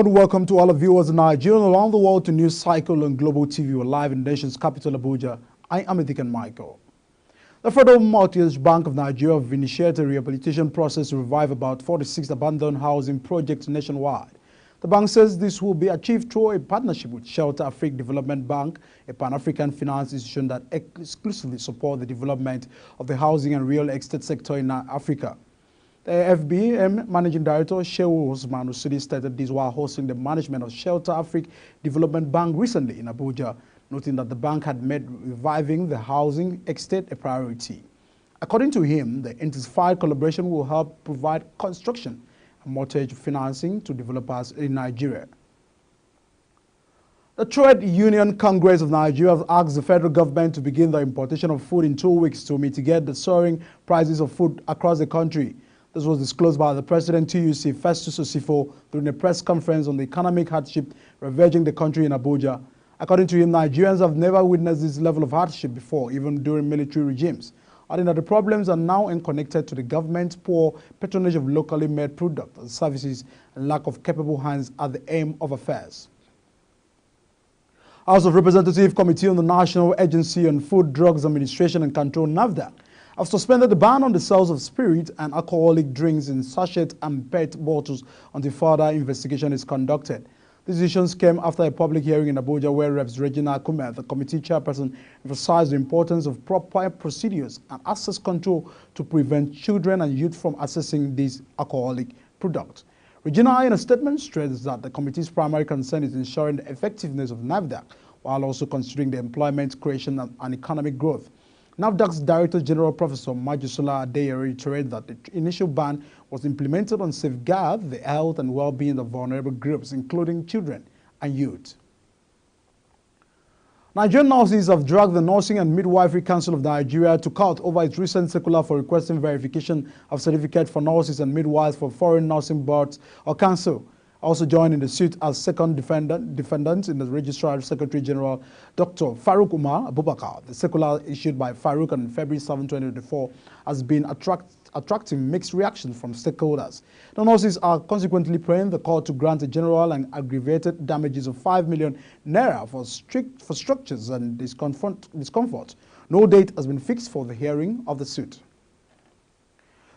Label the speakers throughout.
Speaker 1: Hello and welcome to all the viewers in Nigeria and around the world to News Cycle on Global TV. We're live in the nation's capital, Abuja. I am Ethican Michael. The Federal Mortgage Bank of Nigeria have initiated a rehabilitation process to revive about 46 abandoned housing projects nationwide. The bank says this will be achieved through a partnership with Shelter Africa Development Bank, a Pan-African finance institution that exclusively supports the development of the housing and real estate sector in Africa. The FBM Managing Director Shehu Osman Usudi stated this while hosting the management of Shelter Africa Development Bank recently in Abuja, noting that the bank had made reviving the housing estate a priority. According to him, the intensified collaboration will help provide construction and mortgage financing to developers in Nigeria. The Trade Union Congress of Nigeria has asked the federal government to begin the importation of food in 2 weeks to mitigate the soaring prices of food across the country. This was disclosed by the President TUC Festus Osifo during a press conference on the economic hardship ravaging the country in Abuja. According to him, Nigerians have never witnessed this level of hardship before, even during military regimes, adding that the problems are now connected to the government's poor patronage of locally made products and services and lack of capable hands at the aim of affairs. House of Representative Committee on the National Agency on Food, Drugs Administration and Control, NAFDAC, have suspended the ban on the sales of spirit and alcoholic drinks in sachet and PET bottles until further investigation is conducted. These decisions came after a public hearing in Abuja where Reps Regina Akume, the committee chairperson, emphasized the importance of proper procedures and access control to prevent children and youth from accessing these alcoholic products. Regina, in a statement, stressed that the committee's primary concern is ensuring the effectiveness of NAFDAC while also considering the employment creation and economic growth. NAFDAC's Director General Professor Majisola Adeye reiterated that the initial ban was implemented on safeguard the health and well-being of vulnerable groups, including children and youth. Nigerian nurses have dragged the Nursing and Midwifery Council of Nigeria to court over its recent circular for requesting verification of certificate for nurses and midwives for foreign nursing boards or council. Also joined in the suit as second defendant in the Registrar Secretary General Dr. Farouk Umar Abubakar. The circular issued by Farouk on February 7, 2024 has been attracting mixed reactions from stakeholders. The nurses are consequently praying the court to grant a general and aggravated damages of 5 million naira for structures and discomfort. No date has been fixed for the hearing of the suit.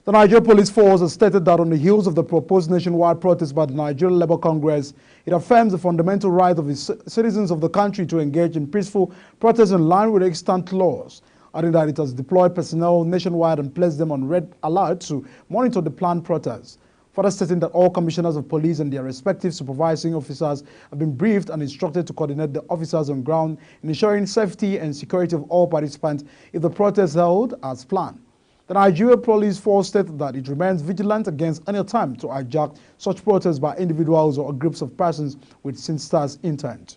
Speaker 1: The Nigeria Police Force has stated that on the heels of the proposed nationwide protest by the Nigerian Labour Congress, it affirms the fundamental right of the citizens of the country to engage in peaceful protests in line with extant laws, adding that it has deployed personnel nationwide and placed them on red alert to monitor the planned protests. Further stating that all commissioners of police and their respective supervising officers have been briefed and instructed to coordinate the officers on ground in ensuring safety and security of all participants if the protest held as planned. The Nigeria Police Force stated that it remains vigilant against any attempt to hijack such protests by individuals or groups of persons with sinister intent.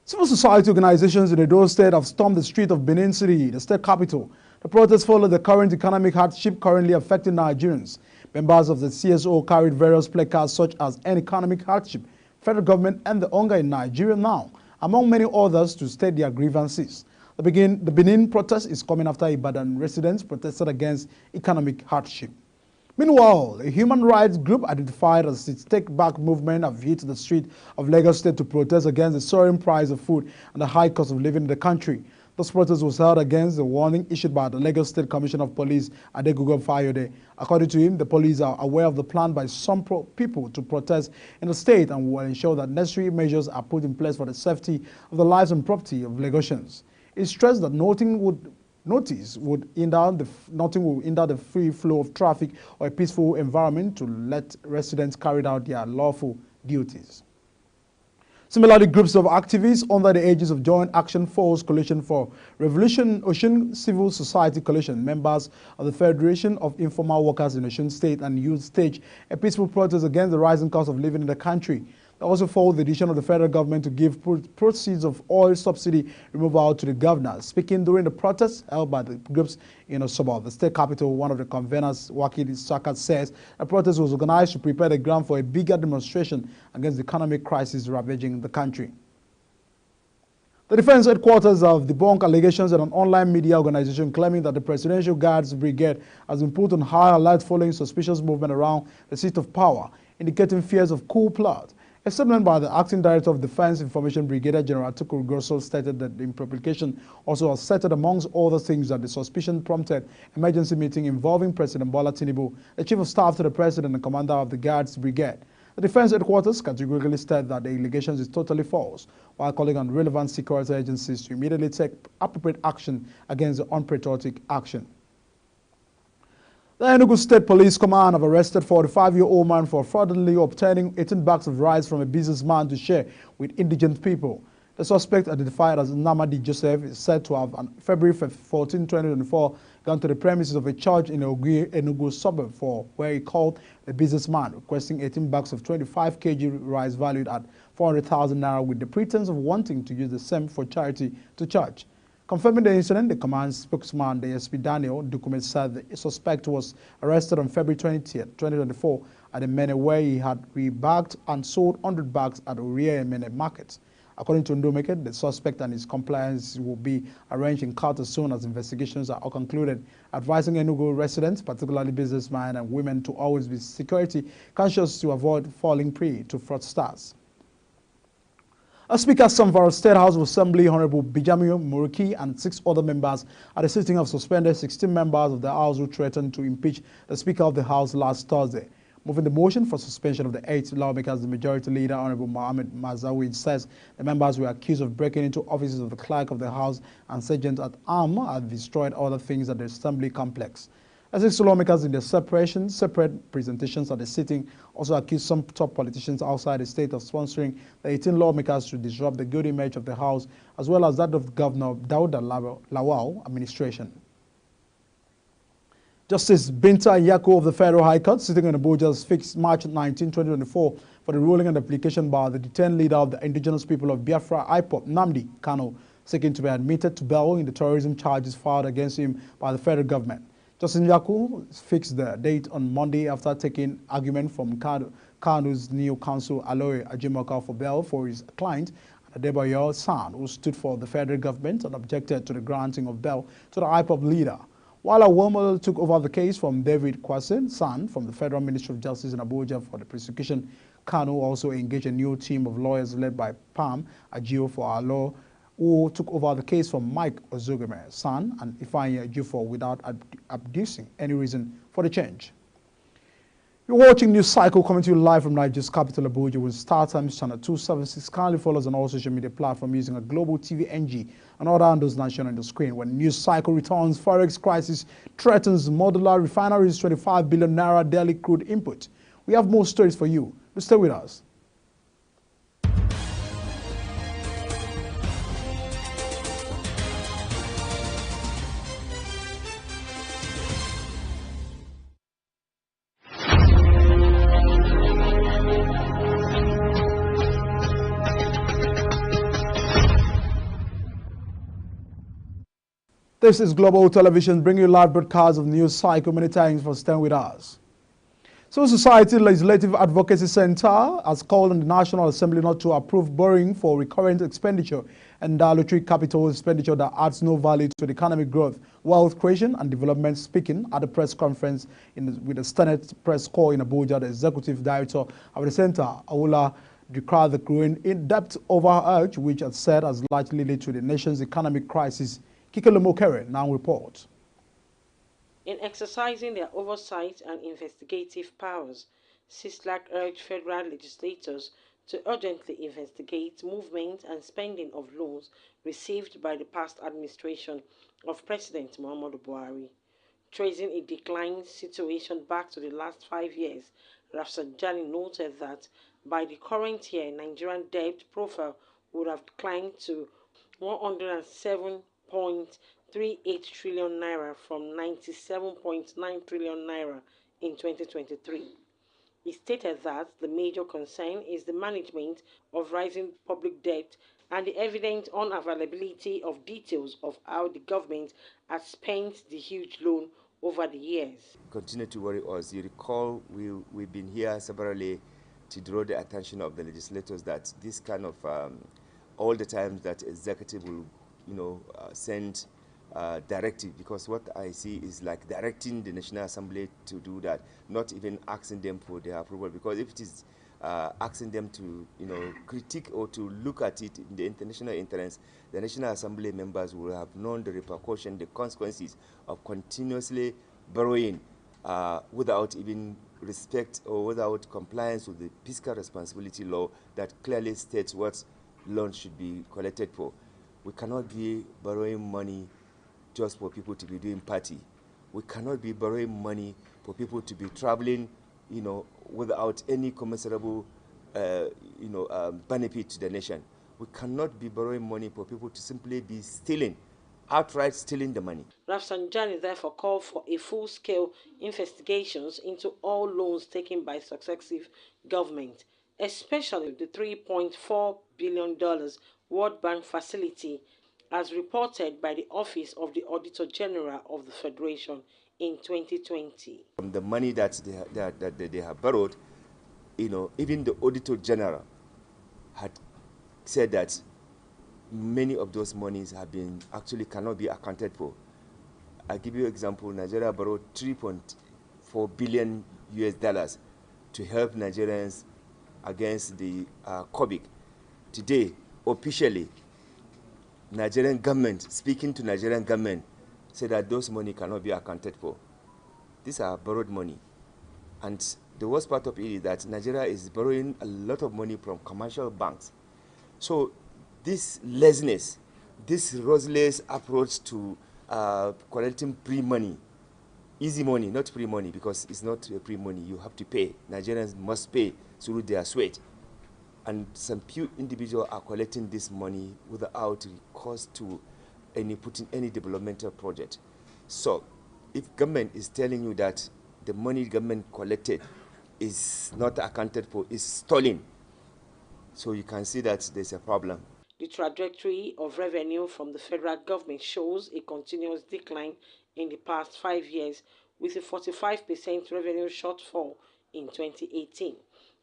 Speaker 1: Civil society organizations in Edo State have stormed the street of Benin City, the state capital. The protests followed the current economic hardship currently affecting Nigerians. Members of the CSO carried various placards such as "End Economic Hardship, Federal Government and the Hunger in Nigeria Now," among many others to state their grievances. The Benin protest is coming after Ibadan residents protested against economic hardship. Meanwhile, a human rights group identified as its Take Back movement have hit the street of Lagos State to protest against the soaring price of food and the high cost of living in the country. This protest was held against the warning issued by the Lagos State Commissioner of Police, Adegoke Fayode. According to him, the police are aware of the plan by some people to protest in the state and will ensure that necessary measures are put in place for the safety of the lives and property of Lagosians. It stressed that nothing will hinder the free flow of traffic or a peaceful environment to let residents carry out their lawful duties. Similarly, groups of activists under the aegis of Joint Action Force Coalition for Revolution Osun Civil Society Coalition, members of the Federation of Informal Workers in Osun State and youth staged a peaceful protest against the rising cost of living in the country. They also followed the decision of the federal government to give proceeds of oil subsidy removal to the governor. Speaking during the protest held by the groups in Osobo, the state capital, one of the conveners, Wakil Saka, says the protest was organized to prepare the ground for a bigger demonstration against the economic crisis ravaging the country. The defense headquarters have debunked allegations at an online media organization claiming that the Presidential Guards Brigade has been put on high alert following suspicious movement around the seat of power indicating fears of coup plot. A statement by the Acting Director of Defense Information, Brigadier General Tukur Gosol, stated that the implication also asserted, amongst other things, that the suspicion prompted emergency meeting involving President Bola Tinubu, the Chief of Staff to the President and Commander of the Guards Brigade. The Defense Headquarters categorically stated that the allegations is totally false, while calling on relevant security agencies to immediately take appropriate action against the unpatriotic action. The Enugu State Police Command have arrested 45-year-old man for fraudulently obtaining 18 bags of rice from a businessman to share with indigent people. The suspect, identified as Namadi Joseph, is said to have, on February 14, 2024, gone to the premises of a church in Enugu suburb where he called the businessman, requesting 18 bags of 25 kg rice valued at 400,000 naira with the pretense of wanting to use the same for charity to church. Confirming the incident, the command spokesman, the SP Daniel Dukume, said the suspect was arrested on February 20, 2024 at a Mene where he had rebagged and sold 100 bags at Oria Mene market. According to Ndomeke, the suspect and his compliance will be arranged in court as soon as investigations are concluded, advising Enugu residents, particularly businessmen and women, to always be security conscious to avoid falling prey to fraudsters. A Speaker of Samfara State House of Assembly, Honorable Bijamio Muriki, and 6 other members at a sitting of suspended 16 members of the House who threatened to impeach the Speaker of the House last Thursday. Moving the motion for suspension of the 8 lawmakers, the Majority Leader, Honorable Mohammed Mazawi, says the members were accused of breaking into offices of the Clerk of the House and Sergeant at Arm and destroyed other things at the Assembly complex. As 6 lawmakers in their separate presentations at the sitting also accused some top politicians outside the state of sponsoring the 18 lawmakers to disrupt the good image of the House, as well as that of Governor Dauda Lawal administration. Justice Binta Yako of the Federal High Court, sitting in Abuja, has fixed March 19, 2024 for the ruling and application by the detained leader of the indigenous people of Biafra, IPOB, Nnamdi Kanu, seeking to be admitted to bail in the terrorism charges filed against him by the federal government. Justice Yako fixed the date on Monday after taking argument from Kanu's new counsel, Aloy Ajimoka, for bail for his client, Adebayo San, who stood for the federal government and objected to the granting of bail to the IPOB leader. While Awomolo took over the case from David Kwasin San from the Federal Ministry of Justice in Abuja for the prosecution, Kanu also engaged a new team of lawyers led by Pam Ajio for Alo, who took over the case from Mike Ozugeme San and Ifeanyi Ejiofor without abducing any reason for the change. You're watching News Cycle coming to you live from Nigeria's capital, Abuja, with Star Times Channel 276. Kindly follow us on all social media platforms using a Global TV NG and other handles now shown on the screen. When News Cycle returns, Forex crisis threatens modular refineries, 25 billion naira daily crude input. We have more stories for you. Stay with us. This is Global Television, bringing you live broadcasts of News Cycle. Many thanks for staying with us. Civil Society Legislative Advocacy Center has called on the National Assembly not to approve borrowing for recurrent expenditure and dilatory capital expenditure that adds no value to the economic growth, wealth creation, and development. Speaking at the press conference with the Senate Press Corps in Abuja, the Executive Director of the Center, Awula, decried the growing in-depth overurge, which has said has likely led to the nation's economic crisis. Kikelo Mokere now reports.
Speaker 2: In exercising their oversight and investigative powers, CISLAC urged federal legislators to urgently investigate movement and spending of loans received by the past administration of President Muhammadu Buhari. Tracing a decline situation back to the last 5 years, Rafsanjani noted that by the current year, Nigerian debt profile would have climbed to 107.38 trillion naira from 97.9 trillion naira in 2023. He stated that the major concern is the management of rising public debt and the evident unavailability of details of how the government has spent the huge loan over the years.
Speaker 3: Continue to worry us. You recall we've been here severally to draw the attention of the legislators that this kind of all the times that executive will send directive, because what I see is like directing the National Assembly to do that, not even asking them for their approval. Because if it is asking them to, critique or to look at it in the international interest, the National Assembly members will have known the repercussion, the consequences of continuously borrowing without even respect or without compliance with the fiscal responsibility law that clearly states what loans should be collected for. We cannot be borrowing money just for people to be doing party. We cannot be borrowing money for people to be traveling, without any commensurable, benefit to the nation. We cannot be borrowing money for people to simply be stealing, outright stealing the money.
Speaker 2: Rafsanjani therefore called for a full-scale investigations into all loans taken by successive governments, especially the $3.4 billion World Bank facility, as reported by the Office of the Auditor General of the Federation in 2020.
Speaker 3: From the money that they have borrowed, even the Auditor General had said that many of those monies have been actually cannot be accounted for. I give you an example. Nigeria borrowed $3.4 billion to help Nigerians against the COVID. Today, officially, Nigerian government, speaking to Nigerian government, said that those money cannot be accounted for. These are borrowed money. And the worst part of it is that Nigeria is borrowing a lot of money from commercial banks. So this laziness, this ruthless approach to collecting pre-money, easy money, not free money, because it's not free money. You have to pay. Nigerians must pay through their sweat. And some few individuals are collecting this money without cost to putting any developmental project. So if government is telling you that the money government collected is not accounted for, is stolen, so you can see that there's a problem.
Speaker 2: The trajectory of revenue from the federal government shows a continuous decline in the past 5 years, with a 45% revenue shortfall in 2018,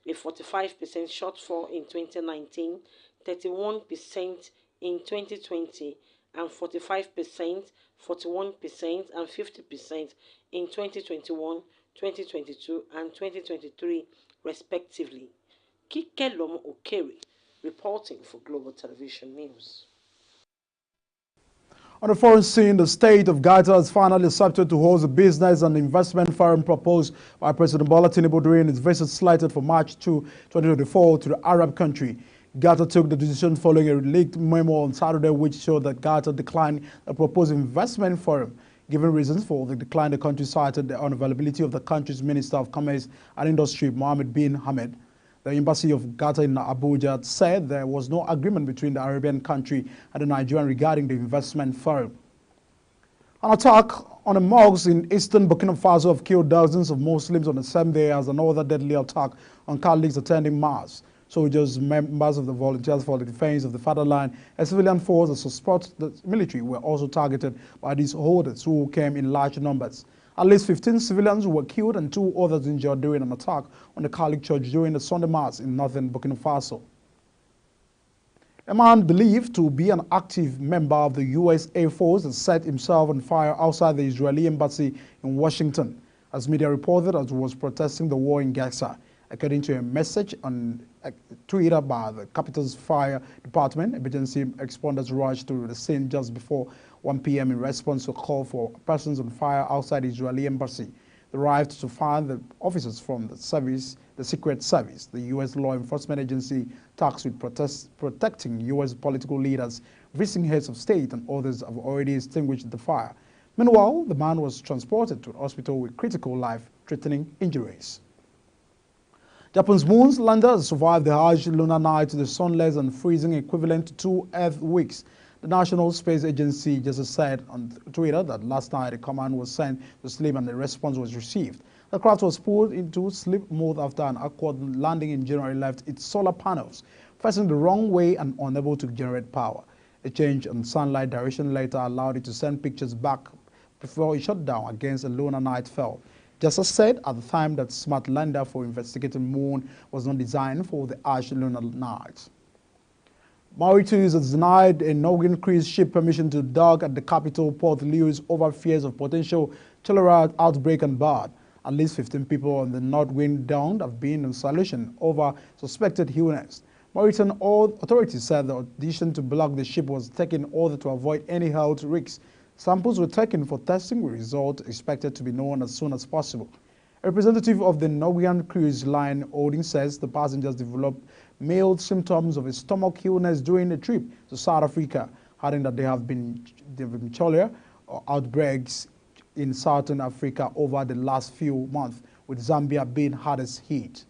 Speaker 2: a 45% shortfall in 2019, 31% in 2020, and 45%, 41%, and 50% in 2021, 2022, and 2023, respectively. Kikelom Okeri, reporting for Global Television News.
Speaker 1: On the foreign scene, the state of Gaza has finally accepted to host a business and investment forum proposed by President Bola Tinubu during his visit slated for March 2, 2024 to the Arab country. Gaza took the decision following a leaked memo on Saturday which showed that Gaza declined the proposed investment forum. Given reasons for the decline, the country cited the unavailability of the country's Minister of Commerce and Industry, Mohammed bin Hamad. The embassy of Gaza in Abuja said there was no agreement between the Arabian country and the Nigerian regarding the investment forum. An attack on a mosque in eastern Burkina Faso have killed dozens of Muslims on the same day as another deadly attack on Catholics attending Mass. Soldiers, members of the Volunteers for the Defense of the Fatherland, a civilian force that supports the military were also targeted by these hoarders who came in large numbers. At least 15 civilians were killed and 2 others injured during an attack on the Catholic Church during the Sunday Mass in northern Burkina Faso. A man believed to be an active member of the U.S. Air Force has set himself on fire outside the Israeli embassy in Washington, as media reported, as he was protesting the war in Gaza. According to a message on Twitter by the capital's fire department, emergency responders rushed to the scene just before 1 p.m. in response to a call for persons on fire outside the Israeli embassy. They arrived to find the officers from the Secret Service, the U.S. law enforcement agency tasked with protecting U.S. political leaders, visiting heads of state, and others have already extinguished the fire. Meanwhile, the man was transported to a hospital with critical life-threatening injuries. Japan's moon's lander has survived the harsh lunar night to the sunless and freezing equivalent to 2 Earth weeks. The National Space Agency just said on Twitter that last night a command was sent to sleep and the response was received. The craft was put into sleep mode after an awkward landing in January left its solar panels facing the wrong way and unable to generate power. A change in sunlight direction later allowed it to send pictures back before it shut down against a lunar night fell. JAXA said at the time that smart lander for investigating moon was not designed for the harsh lunar night. Mauritius has denied a Norwegian cruise ship permission to dock at the capital Port Louis over fears of potential cholera outbreak on board. At least 15 people on the North-Wind Dawn have been in isolation over suspected illness. Mauritian authorities said the decision to block the ship was taken in order to avoid any health risks. Samples were taken for testing with results expected to be known as soon as possible. A representative of the Norwegian cruise line holding says the passengers developed mild symptoms of a stomach illness during a trip to South Africa, adding that there have been cholera outbreaks in Southern Africa over the last few months, with Zambia being hardest hit.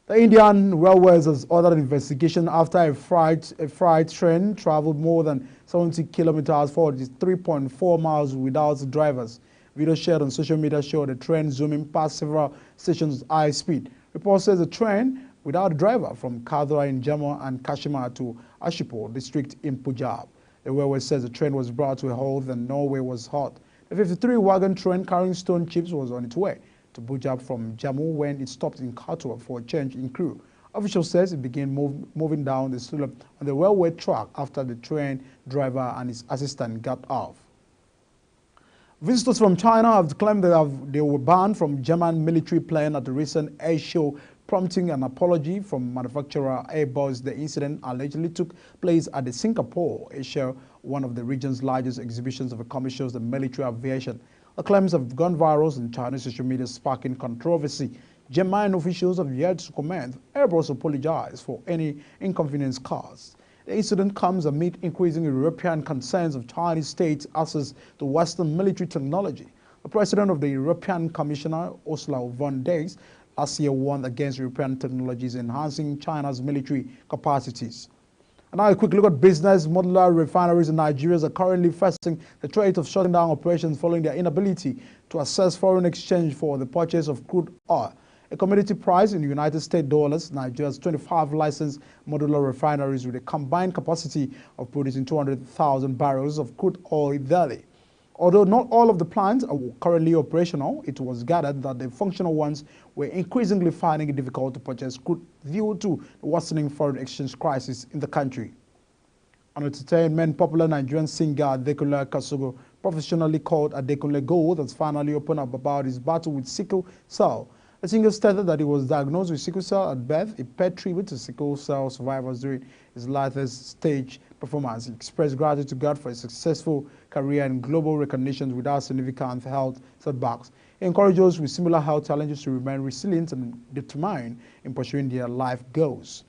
Speaker 1: The Indian Railways has ordered an investigation after a freight train traveled more than 70 kilometers for 3.4 miles without drivers. Video shared on social media showed the train zooming past several stations at high speed. Report says the train without a driver from Kadra in Jammu and Kashmir to Ashipur district in Punjab. The railway says the train was brought to a halt and Norway was hot. The 53-wagon train carrying stone chips was on its way to Punjab from Jammu when it stopped in Katwa for a change in crew. Officials says it began moving down the slope on the railway track after the train driver and his assistant got off. Visitors from China have claimed that they were banned from German military plane at the recent air show, prompting an apology from manufacturer Airbus. The incident allegedly took place at the Singapore Air Show, one of the region's largest exhibitions of commercial and military aviation. The claims have gone viral in Chinese social media, sparking controversy. German officials have yet to comment. Airbus apologized for any inconvenience caused. The incident comes amid increasing European concerns of Chinese state access to Western military technology. The president of the European Commissioner, Ursula von der Leyen, last year warned against European technologies enhancing China's military capacities. And now a quick look at business. Modular refineries in Nigeria are currently facing the threat of shutting down operations following their inability to access foreign exchange for the purchase of crude oil. A commodity price in United States dollars, Nigeria's 25 licensed modular refineries with a combined capacity of producing 200,000 barrels of crude oil daily. Although not all of the plants are currently operational, it was gathered that the functional ones were increasingly finding it difficult to purchase crude due to the worsening foreign exchange crisis in the country. On entertainment, popular Nigerian singer Adekunle Kasugu, professionally called Adekunle Gold, has finally opened up about his battle with sickle cell. The singer stated that he was diagnosed with sickle cell at birth. He paid tribute to sickle cell survivors during his latest stage performance. He expressed gratitude to God for a successful career and global recognition without significant health setbacks. He encouraged those with similar health challenges to remain resilient and determined in pursuing their life goals.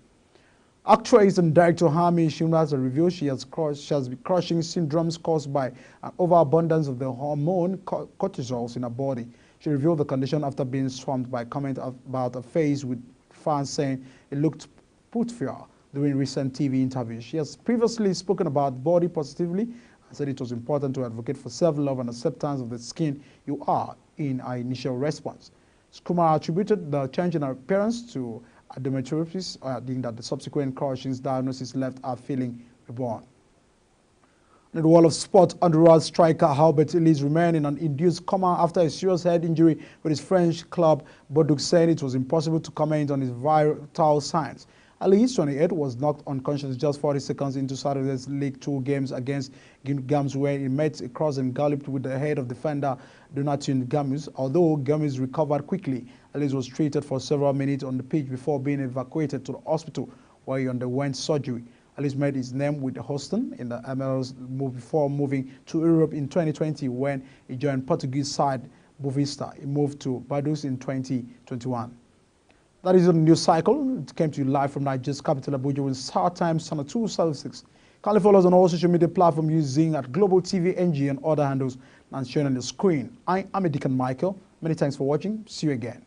Speaker 1: Actress and director Hami Shimra has revealed she has been crushing syndromes caused by an overabundance of the hormone cortisol in her body. She revealed the condition after being swamped by comments about her face, with fans saying it looked putrid during recent TV interviews. She has previously spoken about body positively and said it was important to advocate for self-love and acceptance of the skin you are in her initial response. Kumar attributed the change in her appearance to endometriosis, adding that the subsequent Cushing's diagnosis left her feeling reborn. In the world of sport, Honduras striker Albert Ellis remained in an induced coma after a serious head injury with his French club Bordeaux, saying it was impossible to comment on his vital signs. Ellis, 28, was knocked unconscious just 40 seconds into Saturday's League 2 games against Gams, where he met a cross and galloped with the head of defender Donatien Gamus. Although Gamus recovered quickly, Ellis was treated for several minutes on the pitch before being evacuated to the hospital, where he underwent surgery. Ellis made his name with Houston in the MLS before moving to Europe in 2020 when he joined Portuguese side Boavista. He moved to Bordeaux in 2021. That is the news cycle. It came to you live from Nigeria's capital, Abuja, with Star Times Channel 276. Kindly follow us on all social media platforms using at Global TV NG and other handles and shown on the screen. I am Deacon Michael. Many thanks for watching. See you again.